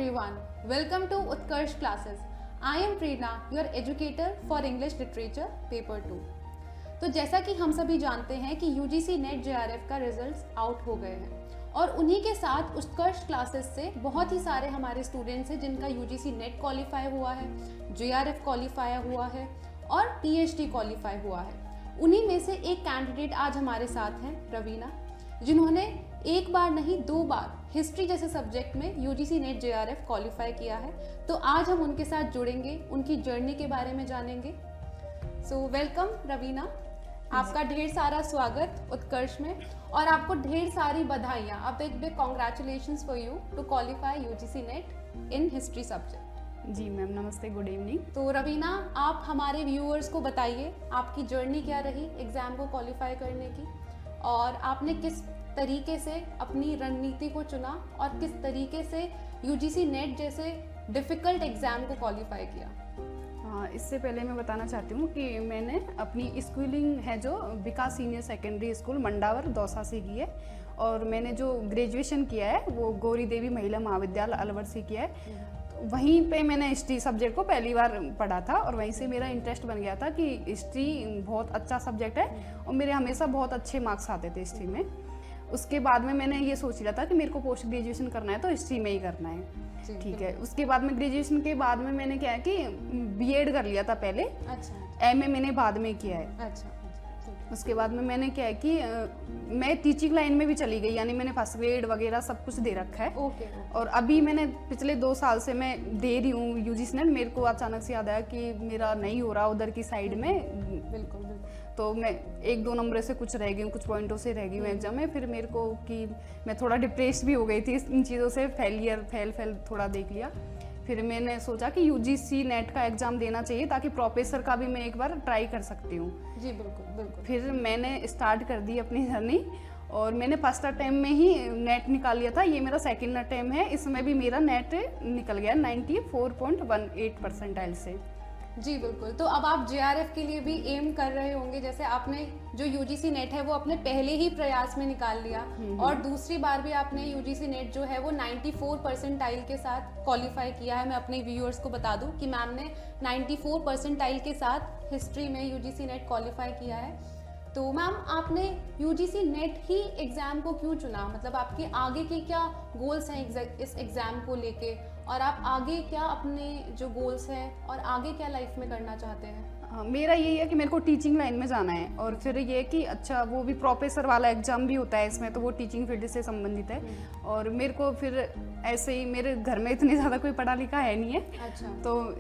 everyone, welcome to Utkarsh classes. I am Prerna, your educator for English Literature Paper 2. तो जैसा कि हम सभी जानते हैं कि UGC नेट JRF का रिजल्ट्स आउट हो गए हैं और उन्हीं के साथ उत्कर्ष क्लासेस से बहुत ही सारे हमारे स्टूडेंट्स हैं जिनका UGC नेट क्वालिफाई हुआ है, JRF क्वालिफाई हुआ है और PhD क्वालिफाई हुआ है। उन्हीं में से एक कैंडिडेट आज हमारे साथ हैं, रवीना, जिन्होंने एक बार नहीं 2 बार हिस्ट्री जैसे सब्जेक्ट में UGC नेट JRF क्वालिफाई किया है। तो आज हम उनके साथ जुड़ेंगे, उनकी जर्नी के बारे में जानेंगे। सो वेलकम रवीना, आपका ढेर सारा स्वागत उत्कर्ष में और आपको ढेर सारी बधाइयाँ। अब एक big congratulations for you to qualify UGC NET in history subject. जी मैम, नमस्ते, गुड इवनिंग। तो रवीना, आप हमारे व्यूअर्स को बताइए आपकी जर्नी क्या रही एग्ज़ाम को क्वालिफाई करने की और आपने किस तरीके से अपनी रणनीति को चुना और किस तरीके से UGC नेट जैसे डिफ़िकल्ट एग्ज़ाम को क्वालिफाई किया। हाँ, इससे पहले मैं बताना चाहती हूँ कि मैंने अपनी स्कूलिंग है जो Vikas senior secondary school Mandawar Dausa से की है और मैंने जो ग्रेजुएशन किया है वो गौरी देवी महिला महाविद्यालय अलवर से किया है। तो वहीं पे मैंने हिस्ट्री सब्जेक्ट को पहली बार पढ़ा था और वहीं से मेरा इंटरेस्ट बन गया था कि हिस्ट्री बहुत अच्छा सब्जेक्ट है और मेरे हमेशा बहुत अच्छे मार्क्स आते थे हिस्ट्री में। उसके बाद में मैंने ये सोच लिया था कि मेरे को पोस्ट ग्रेजुएशन करना है तो हिस्ट्री में ही करना है। ठीक है, उसके बाद में ग्रेजुएशन के बाद में मैंने क्या है कि बीएड कर लिया था पहले। अच्छा। एमए मैंने बाद में किया है। अच्छा। उसके बाद में मैंने क्या है कि मैं टीचिंग लाइन में भी चली गई, यानी मैंने फर्स्ट ग्रेड वगैरह सब कुछ दे रखा है। ओके। और अभी मैंने पिछले 2 साल से मैं दे रही हूँ UGC नेट। मेरे को अचानक से याद आया कि मेरा नहीं हो रहा उधर की साइड में। बिल्कुल। तो मैं 1-2 नंबर से कुछ रह गई हूँ, कुछ पॉइंटों से रह गई हूँ एग्जाम में। फिर मेरे को कि मैं थोड़ा डिप्रेस भी हो गई थी इन चीज़ों से, फेल थोड़ा देख लिया। फिर मैंने सोचा कि UGC नेट का एग्ज़ाम देना चाहिए ताकि प्रोफेसर का भी मैं एक बार ट्राई कर सकती हूँ। जी बिल्कुल बिल्कुल। फिर मैंने स्टार्ट कर दी अपनी जर्नी और मैंने फर्स्ट अटैम्प्ट में ही नेट निकाल लिया था। ये मेरा सेकंड अटैम्प्ट है, इसमें भी मेरा नेट निकल गया 94.18 परसेंटाइल से। जी बिल्कुल। तो अब आप JRF के लिए भी एम कर रहे होंगे, जैसे आपने जो UGC नेट है वो अपने पहले ही प्रयास में निकाल लिया और दूसरी बार भी आपने UGC नेट जो है वो 94 परसेंटाइल के साथ क्वालिफाई किया है। मैं अपने व्यूअर्स को बता दूं कि मैम ने 94 परसेंटाइल के साथ हिस्ट्री में UGC नेट क्वालिफाई किया है। तो मैम, आपने UGC नेट ही एग्ज़ाम को क्यों चुना? मतलब आपके आगे के क्या गोल्स हैं इस एग्ज़ाम को लेके और आप आगे क्या अपने जो गोल्स हैं और आगे क्या लाइफ में करना चाहते हैं? हाँ, मेरा यही है कि मेरे को टीचिंग लाइन में जाना है और फिर ये कि अच्छा वो भी प्रोफेसर वाला एग्ज़ाम भी होता है इसमें, तो वो टीचिंग फील्ड से संबंधित है। और मेरे को फिर ऐसे ही मेरे घर में इतने ज़्यादा कोई पढ़ा लिखा है नहीं है। अच्छा। तो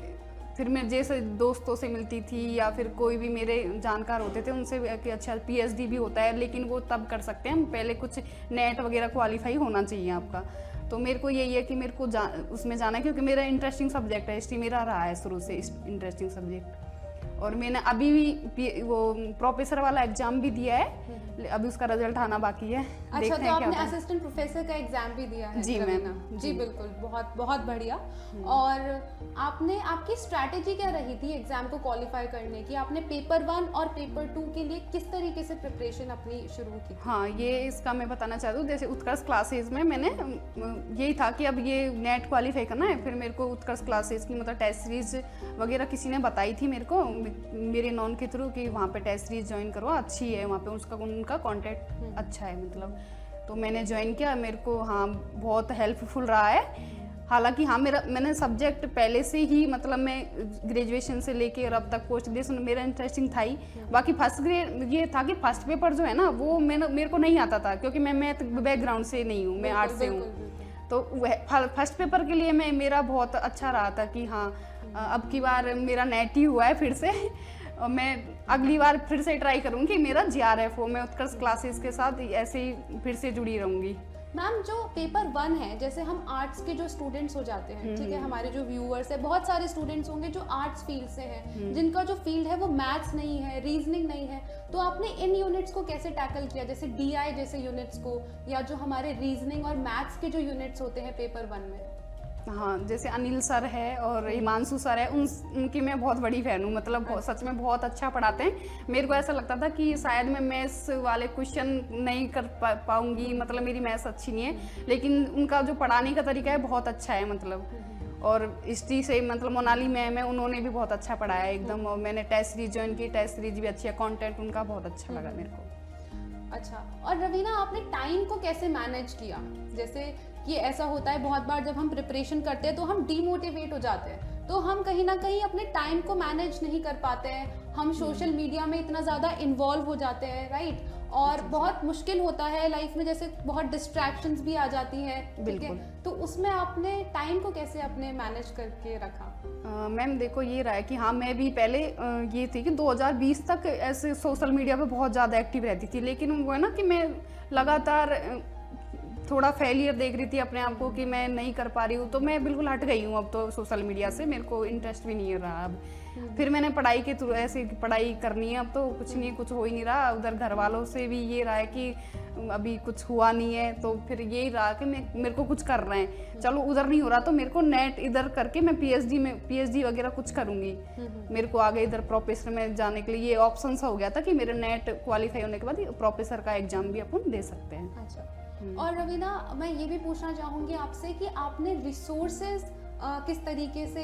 फिर मैं जैसे दोस्तों से मिलती थी या फिर कोई भी मेरे जानकार होते थे उनसे कि अच्छा PhD भी होता है, लेकिन वो तब कर सकते हैं, पहले कुछ नेट वगैरह क्वालिफाई होना चाहिए आपका। तो मेरे को यही है कि मेरे को उसमें जाना है क्योंकि मेरा इंटरेस्टिंग सब्जेक्ट है, हिस्ट्री मेरा रहा है शुरू से इंटरेस्टिंग सब्जेक्ट। और मैंने अभी भी वो प्रोफेसर वाला एग्जाम भी दिया है, अभी उसका रिजल्ट आना बाकी है। अच्छा, तो आपने असिस्टेंट प्रोफेसर का एग्जाम भी दिया है? जी मैम। जी बिल्कुल, बहुत बहुत बढ़िया। और आपने आपकी स्ट्रैटेजी क्या रही थी एग्जाम को क्वालिफाई करने की? आपने पेपर 1 और पेपर 2 के लिए किस तरीके से प्रिपरेशन अपनी शुरू की? हाँ, ये इसका मैं बताना चाहती हूँ। जैसे उत्कर्ष क्लासेज में मैंने यही था कि अब ये नेट क्वालिफाई करना है। फिर मेरे को उत्कर्ष क्लासेज की मतलब टेस्ट सीरीज वगैरह किसी ने बताई थी मेरे को, मेरे नॉन के थ्रू, कि वहाँ पे टेस्ट सीरीज ज्वाइन करो, अच्छी है वहाँ पे, उनका कॉन्टैक्ट अच्छा है मतलब। तो मैंने ज्वाइन किया, मेरे को हाँ बहुत हेल्पफुल रहा है। हालांकि हाँ, मैंने सब्जेक्ट पहले से ही मतलब मैं ग्रेजुएशन से लेके और अब तक पोस्ट ग्रेजुएशन मेरा इंटरेस्टिंग था ही। बाकी फर्स्ट ग्रेड ये था कि फर्स्ट पेपर जो है ना वो मेरे को नहीं आता था क्योंकि मैं मैथ बैकग्राउंड से नहीं हूँ, मैं आर्ट्स से हूँ। तो फर्स्ट पेपर के लिए मेरा बहुत अच्छा रहा था कि हाँ अब की बार मेरा नेट ही हुआ है फिर से और मैं अगली बार फिर से ट्राई करूँगी कि मेरा JRF हो। मैं उत्कर्ष क्लासेस के साथ ऐसे ही फिर से जुड़ी रहूँगी। मैम, जो पेपर 1 है, जैसे हम आर्ट्स के जो स्टूडेंट्स हो जाते हैं, ठीक है, हमारे जो व्यूअर्स है, बहुत सारे स्टूडेंट्स होंगे जो आर्ट्स फील्ड से हैं, जिनका जो फील्ड है वो मैथ्स नहीं है, रीजनिंग नहीं है, तो आपने इन यूनिट्स को कैसे टैकल किया, जैसे DI जैसे यूनिट्स को, या जो हमारे रीजनिंग और मैथ्स के जो यूनिट्स होते हैं पेपर 1 में? हाँ, जैसे अनिल सर है और हिमांशु सर है, उनकी मैं बहुत बड़ी फैन हूँ। मतलब सच में बहुत अच्छा पढ़ाते हैं। मेरे को ऐसा लगता था कि शायद मैं मैथ्स वाले क्वेश्चन नहीं कर पाऊंगी, मतलब मेरी मैथ्स अच्छी नहीं है, लेकिन उनका जो पढ़ाने का तरीका है बहुत अच्छा है। मतलब और हिस्ट्री से मतलब मोनाली मैम है, उन्होंने भी बहुत अच्छा पढ़ाया एकदम। और मैंने टेस्ट सीरीज ज्वाइन की, टेस्ट सीरीज भी अच्छी है, कंटेंट उनका बहुत अच्छा लगा मेरे को। अच्छा, और रवीना आपने टाइम को कैसे मैनेज किया? जैसे कि ऐसा होता है बहुत बार जब हम प्रिपरेशन करते हैं तो हम डीमोटिवेट हो जाते हैं, तो हम कहीं ना कहीं अपने टाइम को मैनेज नहीं कर पाते हैं, हम सोशल मीडिया में इतना ज़्यादा इन्वॉल्व हो जाते हैं, राइट? और बहुत मुश्किल होता है लाइफ में, जैसे बहुत डिस्ट्रैक्शंस भी आ जाती हैं, ठीक है? तो उसमें आपने टाइम को कैसे अपने मैनेज करके रखा? मैम देखो ये रहा है कि हाँ, मैं भी पहले ये थी कि 2020 तक ऐसे सोशल मीडिया पे बहुत ज़्यादा एक्टिव रहती थी, लेकिन वो है ना कि मैं लगातार थोड़ा फेलियर देख रही थी अपने आप को कि मैं नहीं कर पा रही हूँ, तो मैं बिल्कुल हट गई हूँ अब तो सोशल मीडिया से। मेरे को इंटरेस्ट भी नहीं रहा अब। फिर मैंने पढ़ाई के थ्रू ऐसे पढ़ाई करनी है, अब तो कुछ नहीं, कुछ हो ही नहीं रहा। उधर घर वालों से भी ये रहा है कि अभी कुछ हुआ नहीं है, तो फिर यही रहा कि मेरे को कुछ कर रहे हैं, चलो उधर नहीं हो रहा तो मेरे को नेट इधर करके मैं पीएचडी वगैरह कुछ करूँगी। मेरे को आगे इधर प्रोफेसर में जाने के लिए ये ऑप्शन सा हो गया था कि मेरे नेट क्वालिफाई होने के बाद प्रोफेसर का एग्जाम भी अपन दे सकते हैं। अच्छा, और रवीना मैं ये भी पूछना चाहूँगी आपसे कि आपने रिसोर्सेज किस तरीके से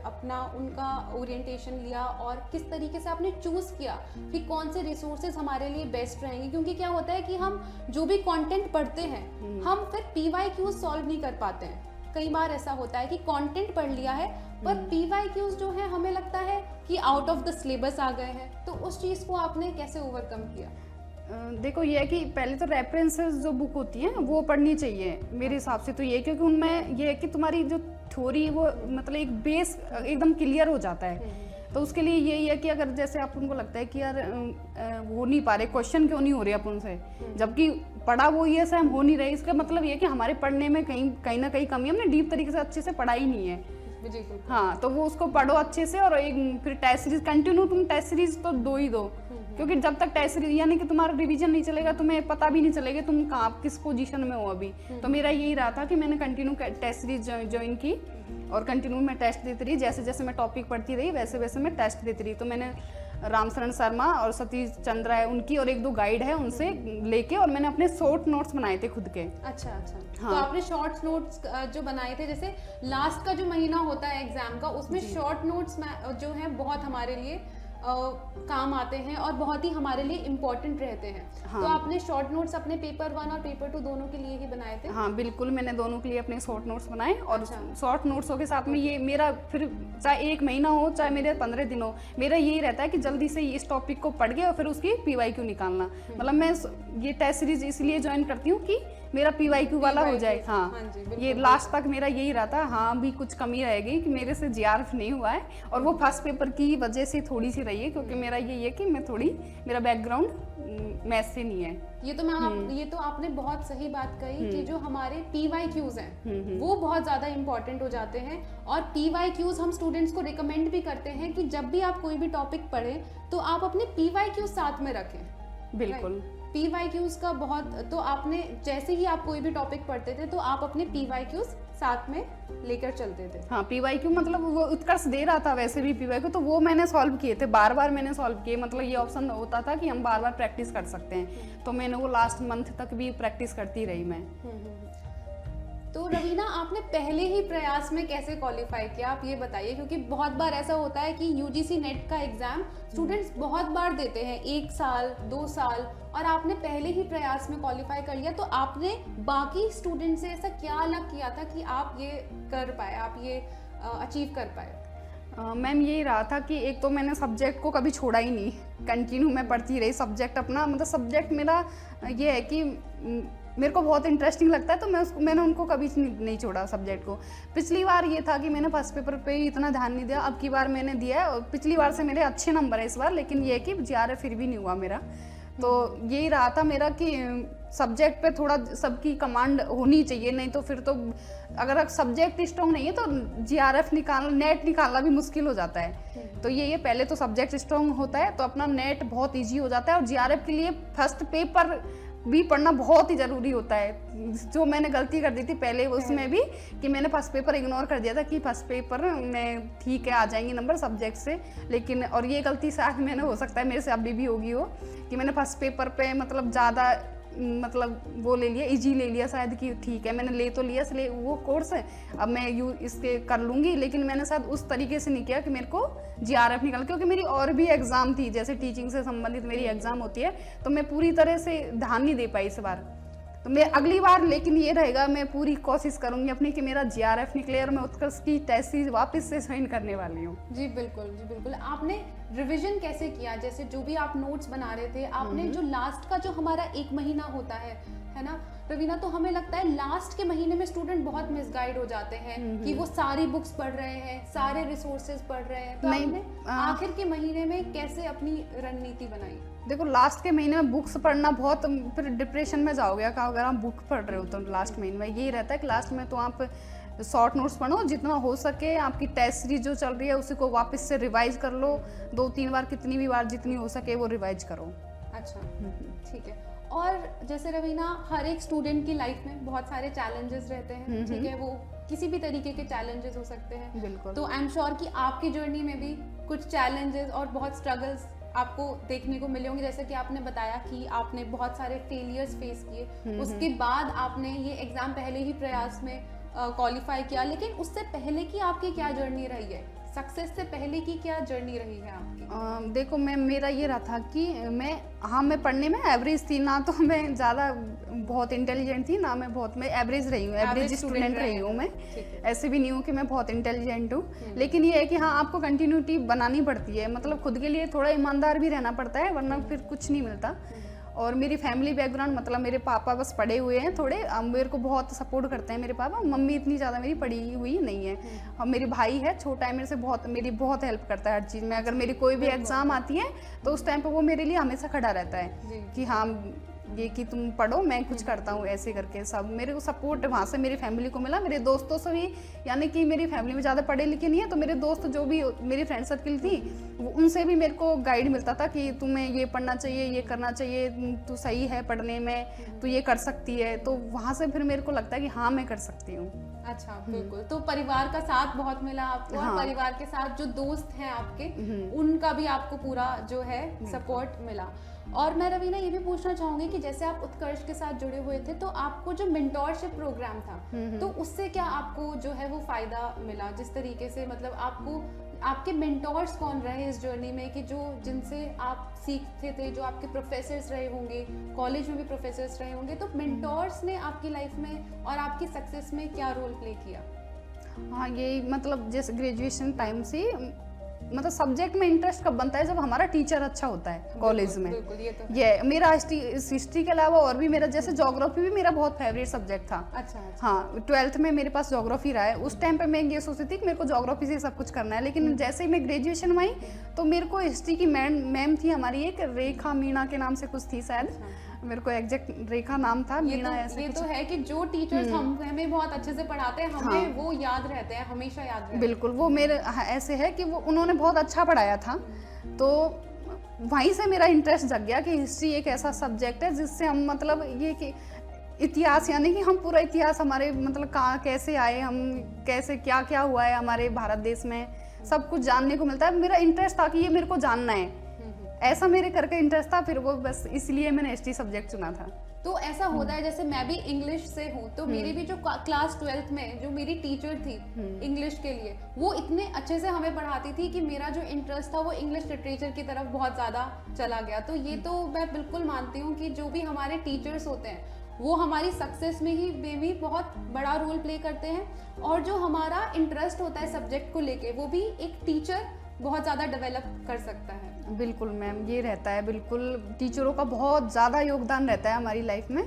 अपना उनका ओरिएंटेशन लिया और किस तरीके से आपने चूज़ किया कि कौन से रिसोर्सेज हमारे लिए बेस्ट रहेंगे? क्योंकि क्या होता है कि हम जो भी कंटेंट पढ़ते हैं हम फिर PYQ सॉल्व नहीं कर पाते हैं। कई बार ऐसा होता है कि कंटेंट पढ़ लिया है पर PYQs जो है हमें लगता है कि आउट ऑफ द सिलेबस आ गए हैं, तो उस चीज़ को आपने कैसे ओवरकम किया? देखो ये है कि पहले तो रेफरेंसेस जो बुक होती हैं वो पढ़नी चाहिए मेरे हिसाब से, तो ये क्योंकि उनमें ये है कि तुम्हारी जो थ्योरी वो मतलब एक बेस एकदम क्लियर हो जाता है। तो उसके लिए यही है कि अगर जैसे आप उनको लगता है कि यार हो नहीं पा रहे, क्वेश्चन क्यों नहीं हो रहे अपन से, जबकि पढ़ा वो ये से हम हो नहीं रहे, इसका मतलब ये है कि हमारे पढ़ने में कहीं ना कहीं कमी, हमने डीप तरीके से अच्छे से पढ़ा ही नहीं है। हाँ, तो वो उसको पढ़ो अच्छे से और एक फिर टेस्ट सीरीज कंटिन्यू, तुम टेस्ट सीरीज तो दो ही दो, क्योंकि जब तक टेस्ट सीरीज यानी कि तुम्हारा रिवीजन नहीं चलेगा तुम्हें पता भी नहीं चलेगा तुम कहाँ किस पोजीशन में हो अभी। तो मेरा यही रहा था कि मैंने कंटिन्यू टेस्ट सीरीज ज्वाइन की और कंटिन्यू मैं टेस्ट देती रही, जैसे जैसे मैं टॉपिक पढ़ती रही वैसे वैसे मैं टेस्ट देती रही। तो मैंने रामशरण शर्मा और सतीश चंद्रा है उनकी और एक दो गाइड है उनसे लेके, और मैंने अपने शॉर्ट नोट्स बनाए थे खुद के। अच्छा। हाँ। तो आपने शॉर्ट नोट्स जो बनाए थे, जैसे लास्ट का जो महीना होता है एग्जाम का, उसमें शॉर्ट नोट्स जो है बहुत हमारे लिए काम आते हैं और बहुत ही हमारे लिए इम्पोर्टेंट रहते हैं। हाँ। तो आपने शॉर्ट नोट्स अपने पेपर 1 और पेपर 2 दोनों के लिए ही बनाए थे? हाँ बिल्कुल, मैंने दोनों के लिए अपने शॉर्ट नोट्स बनाए। और शॉर्ट नोट्सों के साथ में ये मेरा फिर चाहे 1 महीना हो चाहे मेरे 15 दिन हो, मेरा यही रहता है कि जल्दी से इस टॉपिक को पढ़ के और फिर उसकी PYQ निकालना। मतलब मैं ये टेस्ट सीरीज इसलिए ज्वाइन करती हूँ कि मेरा PYQ वाला हो जाए। हाँ, ये लास्ट तक मेरा यही रहा था। हाँ, अभी कुछ कमी रहेगी कि मेरे से GRF नहीं हुआ है, और वो फर्स्ट पेपर की वजह से थोड़ी सी रही है, क्योंकि मेरा यही है कि मेरा बैकग्राउंड मैथ्स से नहीं है। ये तो आपने बहुत सही बात कही कि जो हमारे PYQs हैं वो बहुत ज़्यादा इम्पोर्टेंट हो जाते हैं, और PYQs हम स्टूडेंट्स को रिकमेंड भी करते हैं कि जब भी आप कोई भी टॉपिक पढ़ें तो आप अपने PYQs साथ में रखें। बिल्कुल, PYQs का बहुत, तो आपने जैसे ही आप कोई भी टॉपिक पढ़ते थे तो आप अपने PYQs साथ में लेकर चलते थे? हाँ, PYQ मतलब वो उत्कर्ष दे रहा था वैसे भी PYQ, तो वो मैंने सॉल्व किए थे, बार बार मैंने सॉल्व किए। मतलब ये ऑप्शन होता था कि हम बार बार प्रैक्टिस कर सकते हैं, तो मैंने वो लास्ट मंथ तक भी प्रैक्टिस करती रही मैं। तो रवीना आपने पहले ही प्रयास में कैसे क्वालिफाई किया, आप ये बताइए? क्योंकि बहुत बार ऐसा होता है कि UGC नेट का एग्जाम स्टूडेंट्स बहुत बार देते हैं, 1 साल 2 साल, और आपने पहले ही प्रयास में क्वालिफाई कर लिया, तो आपने बाकी स्टूडेंट से ऐसा क्या अलग किया था कि आप ये कर पाए, आप ये अचीव कर पाए? मैम यही रहा था कि एक तो मैंने सब्जेक्ट को कभी छोड़ा ही नहीं, कंटिन्यू मैं पढ़ती रही सब्जेक्ट अपना। मतलब सब्जेक्ट मेरा ये है कि मेरे को बहुत इंटरेस्टिंग लगता है, तो मैंने उनको कभी नहीं छोड़ा सब्जेक्ट को। पिछली बार ये था कि मैंने फर्स्ट पेपर पे इतना ध्यान नहीं दिया, अब की बार मैंने दिया है, और पिछली बार से मेरे अच्छे नंबर है इस बार, लेकिन ये है कि GRF फिर भी नहीं हुआ मेरा। तो यही रहा था मेरा कि सब्जेक्ट पे थोड़ा सबकी कमांड होनी चाहिए, नहीं तो फिर तो अगर सब्जेक्ट स्ट्रॉन्ग नहीं है तो GRF नेट निकालना भी मुश्किल हो जाता है। तो ये पहले तो सब्जेक्ट स्ट्रॉन्ग होता है तो अपना नेट बहुत ईजी हो जाता है, और GRF के लिए फर्स्ट पेपर भी पढ़ना बहुत ही ज़रूरी होता है। जो मैंने गलती कर दी थी पहले उसमें भी, कि मैंने फर्स्ट पेपर इग्नोर कर दिया था कि फर्स्ट पेपर में ठीक है आ जाएंगे नंबर सब्जेक्ट से, लेकिन और ये गलती शायद मैंने, हो सकता है मेरे से अभी भी होगी हो, कि मैंने फर्स्ट पेपर पे मतलब ज़्यादा मतलब वो ले लिया, इजी ले लिया शायद, कि ठीक है मैंने ले तो लिया इसलिए वो कोर्स है अब मैं इसके कर लूँगी, लेकिन मैंने शायद उस तरीके से नहीं किया कि मेरे को जीआरएफ निकल, क्योंकि मेरी और भी एग्ज़ाम थी, जैसे टीचिंग से संबंधित मेरी एग्ज़ाम होती है, तो मैं पूरी तरह से ध्यान नहीं दे पाई इस बार। तो मैं अगली बार, लेकिन ये रहेगा मैं पूरी कोशिश करूंगी अपनी कि मेरा जीआरएफ निकले और मैं उत्कर्ष की टेस्ट सीरीज वापस से ज्वाइन करने वाली हूँ। जी बिल्कुल। आपने रिवीजन कैसे किया? जैसे जो भी आप नोट्स बना रहे थे, आपने जो लास्ट का जो हमारा 1 महीना होता है ना रवीना, तो हमें लगता है लास्ट के महीने में स्टूडेंट बहुत मिसगाइड हो जाते हैं कि वो सारी बुक्स पढ़ रहे हैं, सारे रिसोर्सेज पढ़ रहे हैं, तो आपने आखिर के महीने में कैसे अपनी रणनीति बनाई? देखो लास्ट के महीने में बुक्स पढ़ना बहुत, फिर डिप्रेशन में जाओगे अगर आप बुक पढ़ रहे हो तो लास्ट महीने में यही रहता है कि लास्ट में तो आप शॉर्ट नोट्स पढ़ो, जितना हो सके आपकी टेस्ट सीरीज जो चल रही है उसी को वापस से रिवाइज कर लो, 2-3 बार, कितनी भी बार जितनी हो सके वो रिवाइज करो। अच्छा ठीक है। और जैसे रवीना, हर एक स्टूडेंट की लाइफ में बहुत सारे चैलेंजेस रहते हैं, ठीक है, वो किसी भी तरीके के चैलेंजेस हो सकते हैं। बिल्कुल। तो आई एम श्योर कि आपकी जर्नी में भी कुछ चैलेंजेस और बहुत स्ट्रगल्स आपको देखने को मिले होंगे। जैसे कि आपने बताया कि आपने बहुत सारे फेलियर्स फेस किए, उसके बाद आपने ये एग्जाम पहले ही प्रयास में क्वालिफाई किया, लेकिन उससे पहले की आपकी क्या जर्नी रही है? सक्सेस से पहले की क्या जर्नी रही है आपकी? देखो मेरा ये रहा था कि मैं पढ़ने में एवरेज थी, ना तो मैं ज़्यादा बहुत इंटेलिजेंट थी, ना मैं एवरेज रही हूँ, एवरेज स्टूडेंट रही हूँ मैं। ऐसे भी नहीं हूँ कि मैं बहुत इंटेलिजेंट हूँ, लेकिन ये है कि हाँ आपको कंटिन्यूटी बनानी पड़ती है, मतलब खुद के लिए थोड़ा ईमानदार भी रहना पड़ता है, वरना फिर कुछ नहीं मिलता। और मेरी फैमिली बैकग्राउंड, मतलब मेरे पापा बस पढ़े हुए हैं थोड़े, मेरे को बहुत सपोर्ट करते हैं मेरे पापा, मम्मी इतनी ज़्यादा मेरी पढ़ी हुई नहीं है। और मेरी भाई है छोटा है मेरे से, मेरी बहुत हेल्प करता है हर चीज़ में। अगर मेरी कोई भी एग्ज़ाम आती है तो उस टाइम पे वो मेरे लिए हमेशा खड़ा रहता है कि हाँ ये कि तुम पढ़ो, मैं कुछ करता हूँ, ऐसे करके सब मेरे को सपोर्ट वहाँ से मेरी फैमिली को मिला। मेरे दोस्तों से भी, यानी कि मेरी फैमिली में ज़्यादा पढ़े लिखे नहीं है, तो मेरे दोस्त जो भी मेरी फ्रेंड सर्किल थी उनसे भी मेरे को गाइड मिलता था कि तुम्हें ये पढ़ना चाहिए, ये करना चाहिए, तू सही है पढ़ने में, तू ये कर सकती है। तो वहाँ से फिर मेरे को लगता है कि हाँ मैं कर सकती हूँ। अच्छा बिल्कुल। तो परिवार का साथ बहुत मिला आपको, और परिवार के साथ जो दोस्त हैं आपके उनका भी आपको पूरा जो है सपोर्ट मिला। और मैं रवीना ये भी पूछना चाहूंगी कि जैसे आप उत्कर्ष के साथ जुड़े हुए थे, तो आपको जो मेंटोरशिप प्रोग्राम था, तो उससे क्या आपको जो है वो फायदा मिला? जिस तरीके से मतलब आपको आपके मेंटोर्स कौन रहे इस जर्नी में, कि जो जिनसे आप सीखते थे, जो आपके प्रोफेसर्स रहे होंगे, कॉलेज में भी प्रोफेसर्स रहे होंगे, तो मेंटोर्स ने आपकी लाइफ में और आपकी सक्सेस में क्या रोल प्ले किया? हाँ ये मतलब जैसे ग्रेजुएशन टाइम से, मतलब सब्जेक्ट में इंटरेस्ट कब बनता है? जब हमारा टीचर अच्छा होता है कॉलेज में। ये मेरा हिस्ट्री के अलावा और भी मेरा, जैसे ज्योग्राफी भी मेरा बहुत फेवरेट सब्जेक्ट था। अच्छा। हाँ 12th में मेरे पास ज्योग्राफी रहा है। उस टाइम पे मैं ये सोचती थी कि मेरे को ज्योग्राफी से सब कुछ करना है, लेकिन जैसे ही मैं ग्रेजुएशन में आई तो मेरे को हिस्ट्री की मैम थी हमारी, एक रेखा मीणा के नाम से कुछ थी शायद, मेरे को एग्जैक्ट रेखा नाम था, मीणा ऐसे। ये तो है कि जो टीचर्स हमें बहुत अच्छे से पढ़ाते हैं, हमें वो याद रहते हैं, हमेशा याद रहते हैं। बिल्कुल, वो मेरे ऐसे है कि वो उन्होंने बहुत अच्छा पढ़ाया था, तो वहीं से मेरा इंटरेस्ट जग गया कि हिस्ट्री एक ऐसा सब्जेक्ट है जिससे हम, मतलब ये कि इतिहास, यानी कि हम पूरा इतिहास हमारे, मतलब कहाँ कैसे आए हम, कैसे क्या क्या हुआ है हमारे भारत देश में, सब कुछ जानने को मिलता है। मेरा इंटरेस्ट था कि ये मेरे को जानना है, ऐसा मेरे करके इंटरेस्ट था, फिर वो बस इसलिए मैंने हिस्ट्री सब्जेक्ट चुना था। तो ऐसा होता है, जैसे मैं भी इंग्लिश से हूँ, तो मेरी भी जो क्लास 12th में जो मेरी टीचर थी इंग्लिश के लिए, वो इतने अच्छे से हमें पढ़ाती थी कि मेरा जो इंटरेस्ट था वो इंग्लिश लिटरेचर की तरफ बहुत ज़्यादा चला गया। तो ये तो मैं बिल्कुल मानती हूँ कि जो भी हमारे टीचर्स होते हैं वो हमारी सक्सेस में भी बहुत बड़ा रोल प्ले करते हैं, और जो हमारा इंटरेस्ट होता है सब्जेक्ट को लेके, वो भी एक टीचर बहुत ज़्यादा डेवलप कर सकता है। बिल्कुल मैम, ये रहता है, बिल्कुल टीचरों का बहुत ज़्यादा योगदान रहता है हमारी लाइफ में।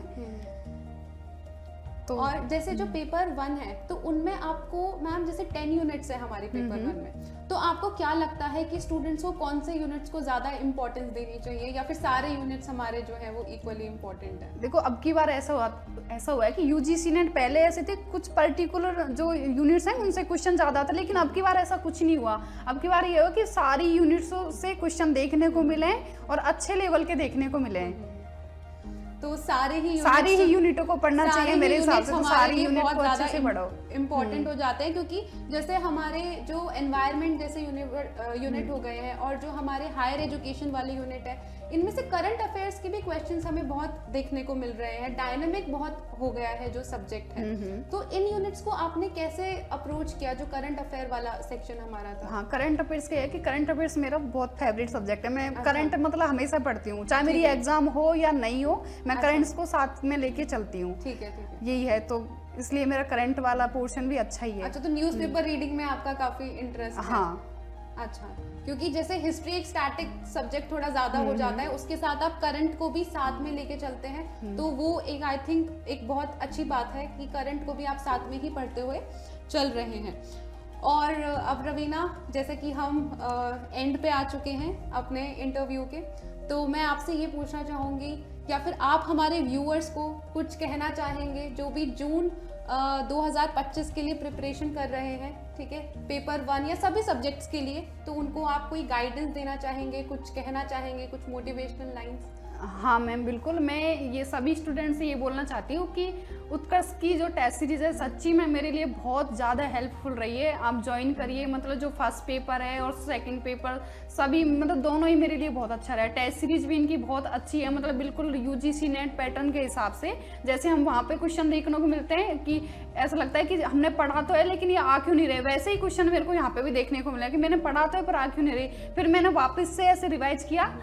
तो और जैसे जो पेपर 1 है, तो उनमें आपको मैम, जैसे 10 यूनिट्स है हमारे पेपर 1 में, तो आपको क्या लगता है कि स्टूडेंट्स को कौन से यूनिट्स को ज़्यादा इंपॉर्टेंस देनी चाहिए, या फिर सारे यूनिट्स हमारे जो है वो इक्वली इम्पोर्टेंट है? देखो अब की बार ऐसा हुआ है कि यूजीसी नेट पहले ऐसे थे, कुछ पर्टिकुलर जो यूनिट्स हैं उनसे क्वेश्चन ज़्यादा था, लेकिन अब की बार ऐसा कुछ नहीं हुआ। अब की बार ये हो कि सारी यूनिट्सों से क्वेश्चन देखने को मिले और अच्छे लेवल के देखने को मिले हैं। तो सारी ही यूनिटों को पढ़ना चाहिए मेरे हिसाब से, तो सारी यूनिट को अच्छे से पढ़ो। इम्पोर्टेंट हो जाते हैं, क्योंकि जैसे हमारे जो एनवायरनमेंट जैसे यूनिट हो गए हैं और जो हमारे हायर एजुकेशन वाले यूनिट है, इनमें से करंट अफेयर्स के भी क्वेश्चंस हमें बहुत देखने को मिल रहे हैं। डायनामिक बहुत हो गया है जो सब्जेक्ट है। तो इन यूनिट्स को आपने कैसे अप्रोच किया, जो करंट अफेयर वाला सेक्शन हमारा था? हाँ, करंट अफेयर्स क्या है कि करंट अफेयर्स मेरा बहुत फेवरेट सब्जेक्ट है। मैं करंट मतलब हमेशा पढ़ती हूँ, चाहे मेरी एग्जाम हो या नहीं हो, मैं करंट्स को साथ में लेके चलती हूँ। ठीक है, यही है, तो इसलिए मेरा करंट वाला पोर्शन भी अच्छा ही है। अच्छा, तो न्यूज़पेपर रीडिंग में आपका काफी इंटरेस्ट है? हाँ। अच्छा, क्योंकि जैसे हिस्ट्री एक स्टैटिक सब्जेक्ट थोड़ा ज्यादा हो जाता है, उसके साथ आप करंट को भी साथ में लेके चलते हैं, तो वो एक आई थिंक एक बहुत अच्छी बात है कि करंट को भी आप साथ में ही पढ़ते हुए चल रहे हैं। और अब रवीना, जैसे कि हम एंड पे आ चुके हैं अपने इंटरव्यू के, तो मैं आपसे ये पूछना चाहूँगी, या फिर आप हमारे व्यूअर्स को कुछ कहना चाहेंगे जो भी जून 2025 के लिए प्रिपरेशन कर रहे हैं, ठीक है, पेपर 1 या सभी सब्जेक्ट्स के लिए, तो उनको आप कोई गाइडेंस देना चाहेंगे, कुछ कहना चाहेंगे, कुछ मोटिवेशनल लाइंस? हाँ मैम, बिल्कुल। मैं ये सभी स्टूडेंट से ये बोलना चाहती हूँ कि उत्कर्ष की जो टेस्ट सीरीज है सच्ची में मेरे लिए बहुत ज़्यादा हेल्पफुल रही है। आप ज्वाइन करिए, मतलब जो फर्स्ट पेपर है और सेकंड पेपर सभी, मतलब दोनों ही मेरे लिए बहुत अच्छा रहा है। टेस्ट सीरीज भी इनकी बहुत अच्छी है, मतलब बिल्कुल यूजीसी नेट पैटर्न के हिसाब से। जैसे हम वहाँ पे क्वेश्चन देखने को मिलते हैं कि ऐसा लगता है कि हमने पढ़ा तो है लेकिन ये आ क्यों नहीं रहे, वैसे ही क्वेश्चन मेरे को यहाँ पे भी देखने को मिला कि मैंने पढ़ा तो है पर आ क्यों नहीं रही। फिर मैंने वापस से ऐसे रिवाइज किया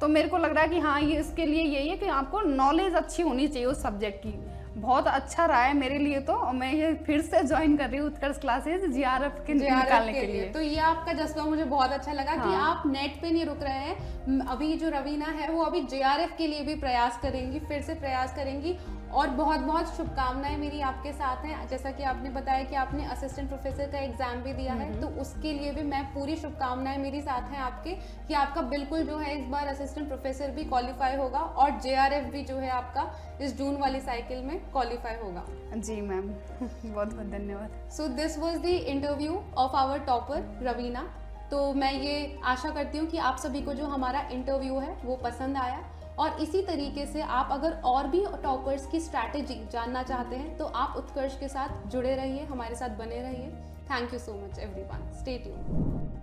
तो मेरे को लग रहा है कि हाँ, ये इसके लिए यही है कि आपको नॉलेज अच्छी होनी चाहिए उस सब्जेक्ट की। बहुत अच्छा रहा है मेरे लिए तो, और मैं ये फिर से ज्वाइन कर रही हूँ उत्कर्ष क्लासेज जीआरएफ के निकालने के लिए। तो ये आपका जज्बा मुझे बहुत अच्छा लगा कि आप नेट पे नहीं रुक रहे हैं। अभी जो रवीना है वो अभी जेआरएफ के लिए भी प्रयास करेंगी, फिर से प्रयास करेंगी, और बहुत बहुत शुभकामनाएं मेरी आपके साथ हैं। जैसा कि आपने बताया कि आपने असिस्टेंट प्रोफेसर का एग्जाम भी दिया है, तो उसके लिए भी मैं पूरी शुभकामनाएं मेरी साथ हैं आपके, कि आपका बिल्कुल जो है इस बार असिस्टेंट प्रोफेसर भी क्वालिफाई होगा और जेआरएफ भी जो है आपका इस जून वाली साइकिल में क्वालिफाई होगा। जी मैम, बहुत बहुत धन्यवाद। So this was the interview of our topper Raveena. तो मैं ये आशा करती हूँ कि आप सभी को जो हमारा इंटरव्यू है वो पसंद आया, और इसी तरीके से आप अगर और भी टॉपर्स की स्ट्रैटेजी जानना चाहते हैं तो आप उत्कर्ष के साथ जुड़े रहिए, हमारे साथ बने रहिए। Thank you so much everyone, stay tuned.